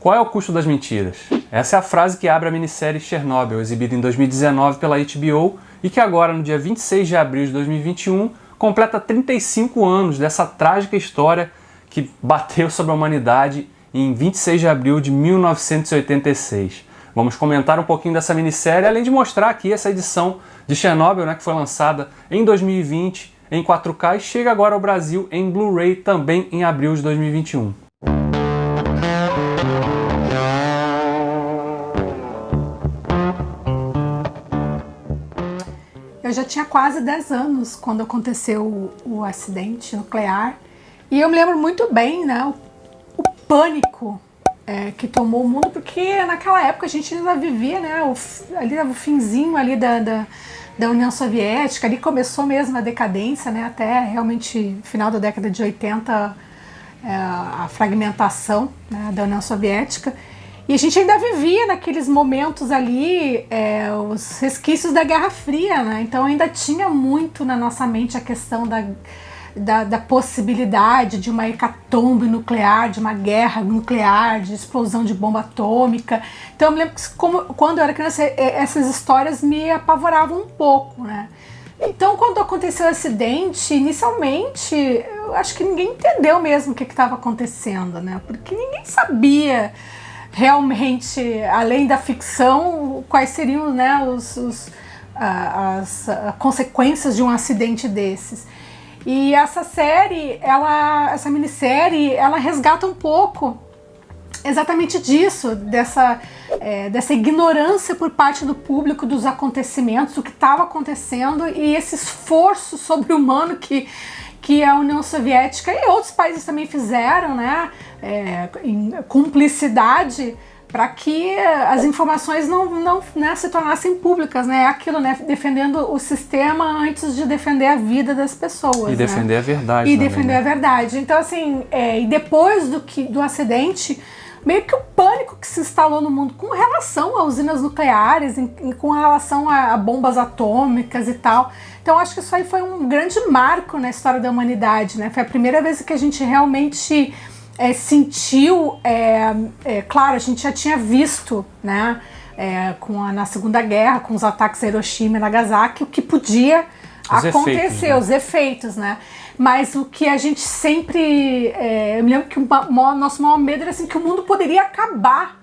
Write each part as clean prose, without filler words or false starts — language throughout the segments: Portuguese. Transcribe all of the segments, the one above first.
Qual é o custo das mentiras? Essa é a frase que abre a minissérie Chernobyl, exibida em 2019 pela HBO e que agora, no dia 26 de abril de 2021, completa 35 anos dessa trágica história que bateu sobre a humanidade em 26 de abril de 1986. Vamos comentar um pouquinho dessa minissérie, além de mostrar aqui essa edição de Chernobyl, né, que foi lançada em 2020 em 4K e chega agora ao Brasil em Blu-ray também em abril de 2021. Eu já tinha quase 10 anos quando aconteceu o acidente nuclear e eu me lembro muito bem, né, o pânico que tomou o mundo, porque naquela época a gente ainda vivia, né, ali o finzinho ali da União Soviética, ali começou mesmo a decadência, né, até realmente final da década de 80, a fragmentação, né, da União Soviética. E a gente ainda vivia naqueles momentos ali os resquícios da Guerra Fria, né? Então ainda tinha muito na nossa mente a questão da possibilidade de uma hecatombe nuclear, de uma guerra nuclear, de explosão de bomba atômica. Então eu me lembro que quando eu era criança essas histórias me apavoravam um pouco, né? Então quando aconteceu o acidente, inicialmente eu acho que ninguém entendeu mesmo o que estava acontecendo, né? Porque ninguém sabia realmente, além da ficção, quais seriam, né, as consequências de um acidente desses. E essa série, essa minissérie, ela resgata um pouco exatamente disso, dessa ignorância por parte do público dos acontecimentos, do que estava acontecendo e esse esforço sobre-humano que a União Soviética e outros países também fizeram, né, em cumplicidade, para que as informações não né, se tornassem públicas, né, aquilo, né, defendendo o sistema antes de defender a vida das pessoas. E defender, né, a verdade. E também, defender, né, a verdade. Então, assim, e depois do acidente, meio que o pânico que se instalou no mundo com relação a usinas nucleares, com relação a bombas atômicas e tal. Então acho que isso aí foi um grande marco na história da humanidade, né? Foi a primeira vez que a gente realmente sentiu, claro, a gente já tinha visto, né, na Segunda Guerra, com os ataques a Hiroshima e Nagasaki, o que podia acontecer, os efeitos, né? Mas o que a gente sempre... eu me lembro que o nosso maior medo era assim, que o mundo poderia acabar,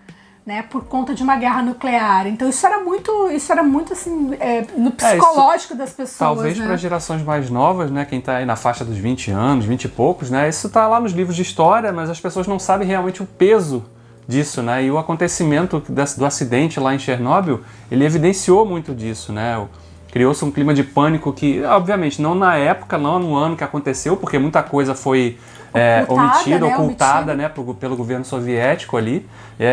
né, por conta de uma guerra nuclear. Então isso era muito assim, no psicológico das pessoas. Talvez, né, para gerações mais novas, né, quem está aí na faixa dos 20 anos, 20 e poucos, né, isso está lá nos livros de história, mas as pessoas não sabem realmente o peso disso, né, e o acontecimento do acidente lá em Chernobyl, ele evidenciou muito disso, né. Criou-se um clima de pânico que, obviamente, não na época, não no ano que aconteceu, porque muita coisa foi ocultada, né, pelo governo soviético ali.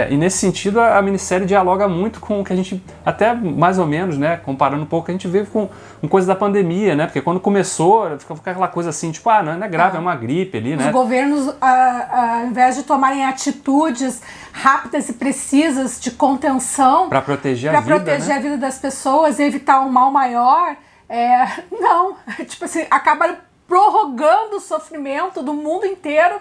E nesse sentido, a minissérie dialoga muito com o que a gente, até mais ou menos, né, comparando um pouco, a gente vê com coisa da pandemia, né, porque quando começou, ficava aquela coisa assim, tipo, não é grave, é uma gripe ali, né. Os governos, ao invés de tomarem atitudes rápidas e precisas de contenção para proteger a vida das pessoas e evitar um mal maior, não, tipo assim, acabaram prorrogando o sofrimento do mundo inteiro,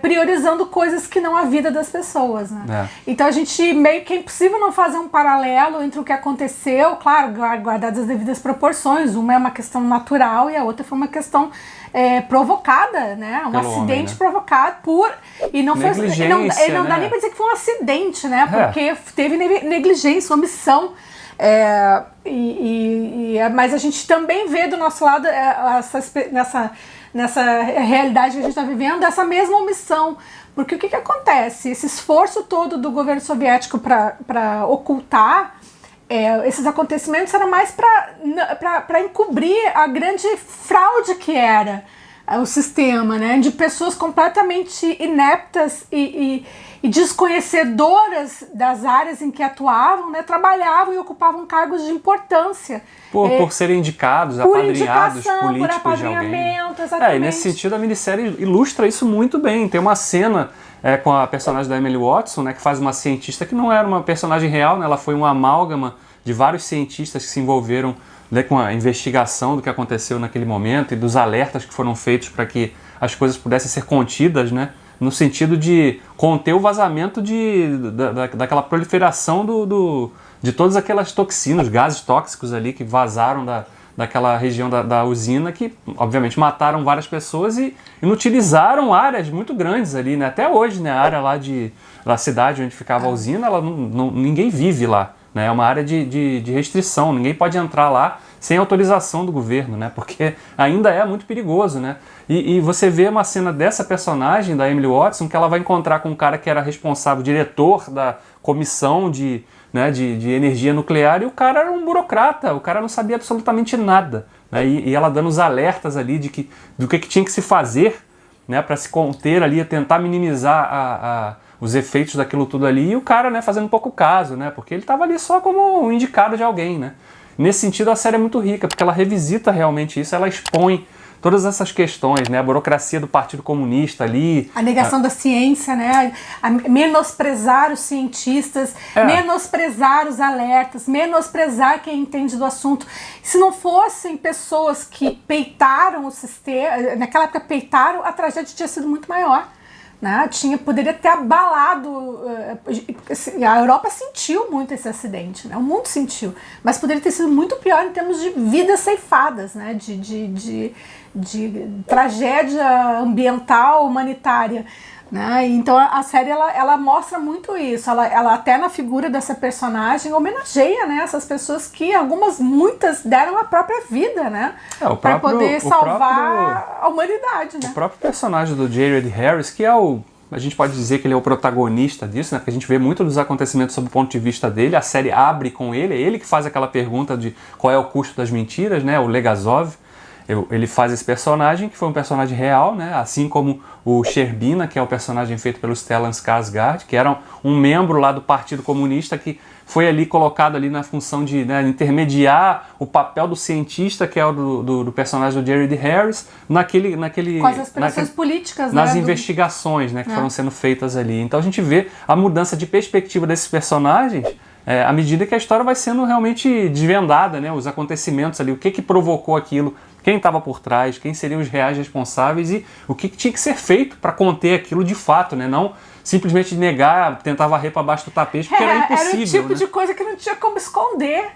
priorizando coisas que não a vida das pessoas, né? Então a gente meio que é impossível não fazer um paralelo entre o que aconteceu, claro, guardadas as devidas proporções. Uma é uma questão natural e a outra foi uma questão provocada, né? Um acidente homem, né, provocado por... E não negligência, não dá nem para dizer que foi um acidente, né? Porque teve negligência, omissão. Mas a gente também vê do nosso lado nessa realidade que a gente está vivendo, essa mesma omissão. Porque o que acontece? Esse esforço todo do governo soviético para ocultar esses acontecimentos era mais para encobrir a grande fraude que era o sistema, né? De pessoas completamente ineptas e desconhecedoras das áreas em que atuavam, né? Trabalhavam e ocupavam cargos de importância. Por serem indicados, apadrinhados políticos de alguém. Exatamente. E nesse sentido a minissérie ilustra isso muito bem. Tem uma cena com a personagem da Emily Watson, né, que faz uma cientista que não era uma personagem real, né? Ela foi uma amálgama de vários cientistas que se envolveram, né, com a investigação do que aconteceu naquele momento e dos alertas que foram feitos para que as coisas pudessem ser contidas, né, no sentido de conter o vazamento daquela proliferação de todas aquelas toxinas, gases tóxicos ali que vazaram daquela região da usina, que obviamente mataram várias pessoas e inutilizaram áreas muito grandes ali, né? Até hoje, né? A área lá da cidade onde ficava a usina, ninguém vive lá, né? É uma área de restrição, ninguém pode entrar lá sem autorização do governo, né? Porque ainda é muito perigoso, né? E você vê uma cena dessa personagem, da Emily Watson, que ela vai encontrar com um cara que era responsável, diretor da comissão de energia nuclear, e o cara era um burocrata, o cara não sabia absolutamente nada, né? E ela dando os alertas ali do que tinha que se fazer, né, para se conter ali, tentar minimizar os efeitos daquilo tudo ali, e o cara, né, fazendo pouco caso, né, porque ele estava ali só como um indicado de alguém, né. Nesse sentido, a série é muito rica, porque ela revisita realmente isso, ela expõe todas essas questões, né? A burocracia do Partido Comunista ali. A negação da ciência, né? A menosprezar os cientistas, menosprezar os alertas, menosprezar quem entende do assunto. Se não fossem pessoas que peitaram o sistema, naquela época peitaram, a tragédia tinha sido muito maior. Né? Poderia ter abalado. A Europa sentiu muito esse acidente, né? O mundo sentiu, mas poderia ter sido muito pior em termos de vidas ceifadas, né? de tragédia ambiental, humanitária. Né? Então a série ela mostra muito isso, ela até na figura dessa personagem homenageia, né, essas pessoas que muitas deram a própria vida, né, para poder salvar a humanidade. Né? O próprio personagem do J. Ed Harris, que a gente pode dizer que ele é o protagonista disso, né, porque a gente vê muito dos acontecimentos sob o ponto de vista dele, a série abre com ele, é ele que faz aquela pergunta de qual é o custo das mentiras, né, o Legasov. Ele faz esse personagem, que foi um personagem real, né? Assim como o Sherbina, que é o personagem feito pelo Stellan Skarsgård, que era um membro lá do Partido Comunista que foi ali colocado ali na função de, né, intermediar o papel do cientista, que é o do personagem do Jared Harris, com as aspirações políticas, nas investigações, né, que foram sendo feitas ali. Então a gente vê a mudança de perspectiva desses personagens à medida que a história vai sendo realmente desvendada, né, os acontecimentos ali, o que provocou aquilo, quem estava por trás, quem seriam os reais responsáveis e o que tinha que ser feito para conter aquilo de fato, né? Não simplesmente negar, tentar varrer para baixo do tapete, porque era impossível. Era o tipo de coisa que não tinha como esconder,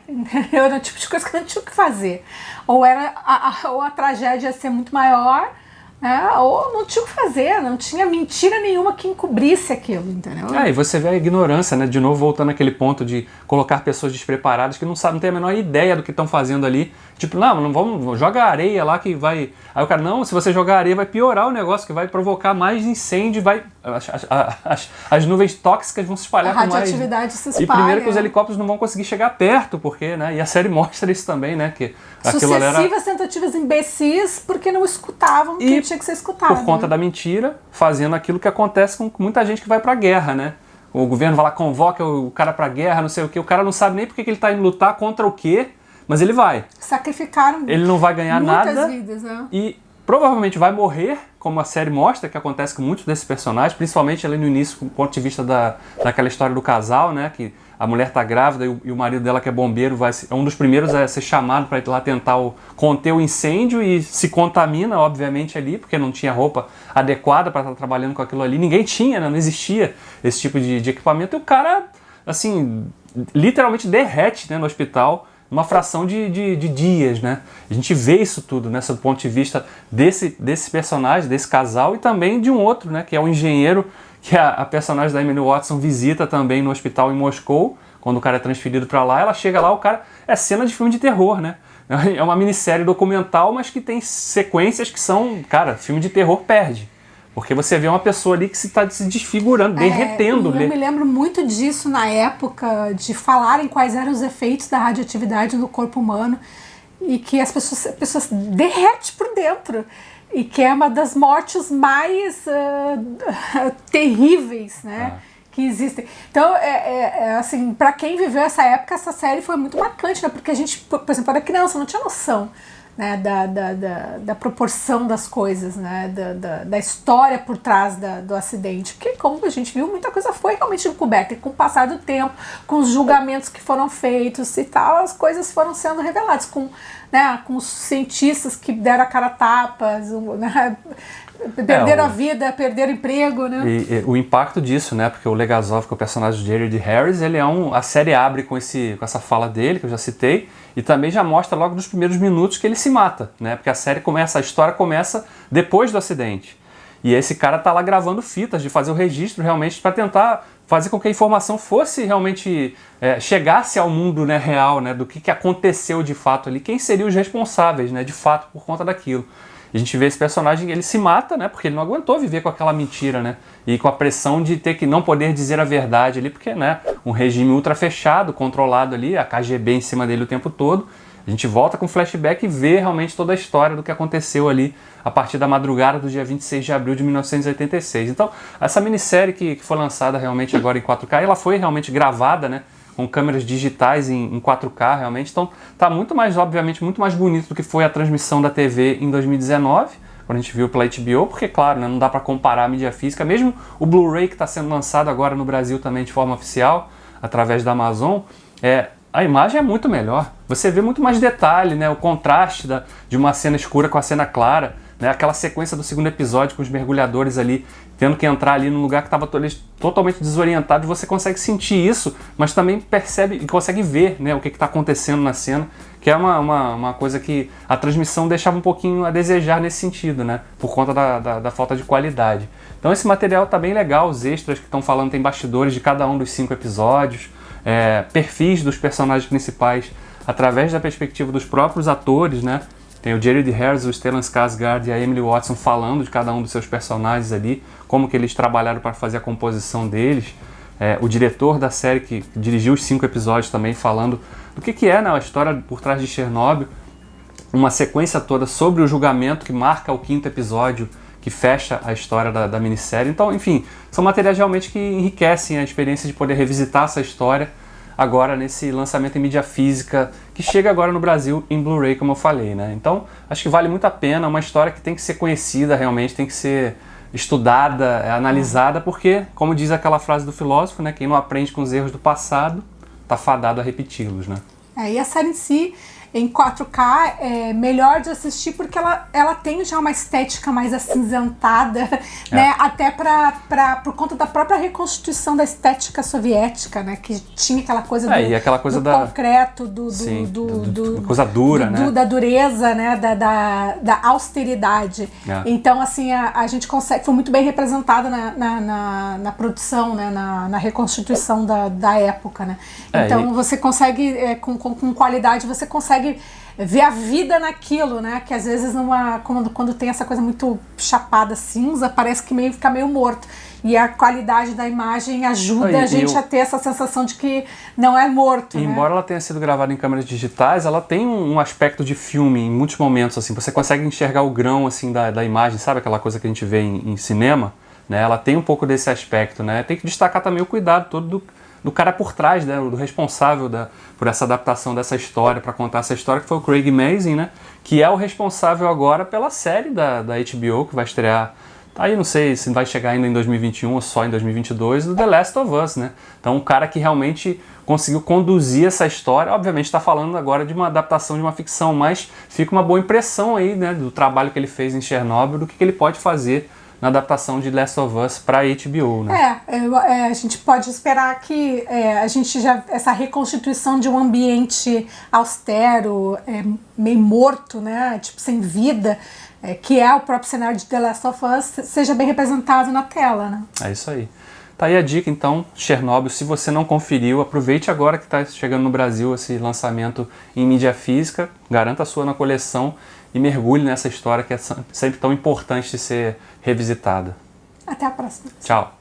era o tipo de coisa que não tinha o que fazer. Ou a tragédia ia ser muito maior, ou não tinha o que fazer, não tinha mentira nenhuma que encobrisse aquilo, entendeu? E você vê a ignorância, né? De novo, voltando àquele ponto de colocar pessoas despreparadas que não têm a menor ideia do que estão fazendo ali. Tipo, não vamos, joga areia lá que vai... Aí o cara, não, se você jogar areia vai piorar o negócio, que vai provocar mais incêndio, as nuvens tóxicas vão se espalhar com mais... A radioatividade se espalha. E primeiro que os helicópteros não vão conseguir chegar perto, porque, né? E a série mostra isso também, né? Que sucessivas tentativas imbecis porque não escutavam quem tinha que ser escutado. Por conta da mentira, fazendo aquilo que acontece com muita gente que vai pra guerra, né? O governo vai lá, convoca o cara pra guerra, não sei o quê, o cara não sabe nem porque que ele tá indo lutar contra o quê, mas ele vai. Sacrificaram ele não vai ganhar nada vidas, né? E provavelmente vai morrer, como a série mostra, que acontece com muitos desses personagens, principalmente ali no início, do ponto de vista daquela história do casal, né? Que a mulher tá grávida e o marido dela, que é bombeiro, é um dos primeiros a ser chamado para ir lá tentar conter o incêndio e se contamina, obviamente, ali, porque não tinha roupa adequada para estar trabalhando com aquilo ali. Ninguém tinha, né? Não existia esse tipo de equipamento. E o cara, assim, literalmente derrete, né, no hospital, uma fração de dias, né? A gente vê isso tudo, né, sob o ponto de vista desse personagem, desse casal, e também de um outro, né, que é o engenheiro, que a personagem da Emily Watson visita também no hospital em Moscou, quando o cara é transferido para lá. Ela chega lá, o cara... É cena de filme de terror, né? É uma minissérie documental, mas que tem sequências que são... Cara, filme de terror perde. Porque você vê uma pessoa ali que está se desfigurando, derretendo. Eu me lembro muito disso na época, de falarem quais eram os efeitos da radioatividade no corpo humano e que as pessoas derretem por dentro. E que é uma das mortes mais terríveis, né, que existem. Então, assim, para quem viveu essa época, essa série foi muito marcante, né, porque a gente, por exemplo, era criança, não tinha noção, né, da proporção das coisas, né, da história por trás do acidente, porque como a gente viu, muita coisa foi realmente encoberta, e com o passar do tempo, com os julgamentos que foram feitos e tal, as coisas foram sendo reveladas, com os cientistas que deram a cara a tapas, né, Perderam a vida, perderam emprego, né? E o impacto disso, né? Porque o Legasov, que é o personagem de Jared Harris, ele a série abre com essa fala dele, que eu já citei, e também já mostra logo nos primeiros minutos que ele se mata, né? Porque a história começa depois do acidente. E esse cara tá lá gravando fitas de fazer o registro realmente para tentar fazer com que a informação fosse realmente chegasse ao mundo, né, real, né, do que aconteceu de fato ali, quem seriam os responsáveis, né, de fato por conta daquilo. E a gente vê esse personagem, ele se mata, né, porque ele não aguentou viver com aquela mentira, né, e com a pressão de ter que não poder dizer a verdade ali, porque, né, um regime ultra fechado, controlado ali, a KGB em cima dele o tempo todo. A gente volta com flashback e vê realmente toda a história do que aconteceu ali a partir da madrugada do dia 26 de abril de 1986. Então, essa minissérie que foi lançada realmente agora em 4K, ela foi realmente gravada, né, com câmeras digitais em 4K realmente. Então, tá muito mais, obviamente, muito mais bonito do que foi a transmissão da TV em 2019, quando a gente viu pela HBO, porque, claro, né, não dá para comparar a mídia física. Mesmo o Blu-ray que está sendo lançado agora no Brasil também de forma oficial, através da Amazon, a imagem é muito melhor. Você vê muito mais detalhe, né? O contraste de uma cena escura com a cena clara, né? Aquela sequência do segundo episódio com os mergulhadores ali tendo que entrar ali num lugar que estava totalmente desorientado. Você consegue sentir isso, mas também percebe e consegue ver, né, o que está acontecendo na cena, que é uma coisa que a transmissão deixava um pouquinho a desejar nesse sentido, né? Por conta da falta de qualidade. Então esse material está bem legal, os extras que estão falando, tem bastidores de cada um dos 5 episódios, perfis dos personagens principais através da perspectiva dos próprios atores, né? Tem o Jared Harris, o Stellan Skarsgård e a Emily Watson falando de cada um dos seus personagens ali, como que eles trabalharam para fazer a composição deles. O diretor da série que dirigiu os 5 episódios também falando do que é, né, a história por trás de Chernobyl, uma sequência toda sobre o julgamento que marca o 5º episódio, que fecha a história da minissérie. Então, enfim, são materiais realmente que enriquecem a experiência de poder revisitar essa história agora nesse lançamento em mídia física, que chega agora no Brasil em Blu-ray, como eu falei, né? Então, acho que vale muito a pena, é uma história que tem que ser conhecida realmente, tem que ser estudada, analisada, porque, como diz aquela frase do filósofo, né, quem não aprende com os erros do passado, tá fadado a repeti-los, né? E a série em si, em 4K, é melhor de assistir porque ela tem já uma estética mais acinzentada, né? Até por conta da própria reconstituição da estética soviética, né? Que tinha aquela coisa e aquela coisa do concreto, coisa dura, né? Da dureza, né? Da austeridade. Então, assim, a gente consegue, foi muito bem representada na produção, né? Na reconstituição da época, né? Então, você consegue, com qualidade, você consegue ver a vida naquilo, né? Que às vezes quando tem essa coisa muito chapada cinza, parece que fica meio morto. E a qualidade da imagem ajuda a gente a ter essa sensação de que não é morto. Embora ela tenha sido gravada em câmeras digitais, ela tem um aspecto de filme em muitos momentos, assim. Você consegue enxergar o grão, assim, da imagem, sabe aquela coisa que a gente vê em cinema? Né? Ela tem um pouco desse aspecto, né? Tem que destacar também o cuidado todo do cara por trás, né, do responsável por essa adaptação dessa história, para contar essa história, que foi o Craig Mazin, né, que é o responsável agora pela série da HBO, que vai estrear, aí não sei se vai chegar ainda em 2021 ou só em 2022, do The Last of Us, né. Então um cara que realmente conseguiu conduzir essa história, obviamente está falando agora de uma adaptação de uma ficção, mas fica uma boa impressão aí, né, do trabalho que ele fez em Chernobyl, do que ele pode fazer na adaptação de Last of Us para HBO, né? A gente pode esperar que a gente essa reconstituição de um ambiente austero, meio morto, né? Tipo, sem vida, que é o próprio cenário de The Last of Us, seja bem representado na tela, né? É isso aí. Tá aí a dica, então, Chernobyl. Se você não conferiu, aproveite agora que está chegando no Brasil esse lançamento em mídia física, garanta a sua na coleção e mergulhe nessa história que é sempre tão importante de ser revisitada. Até a próxima. Tchau.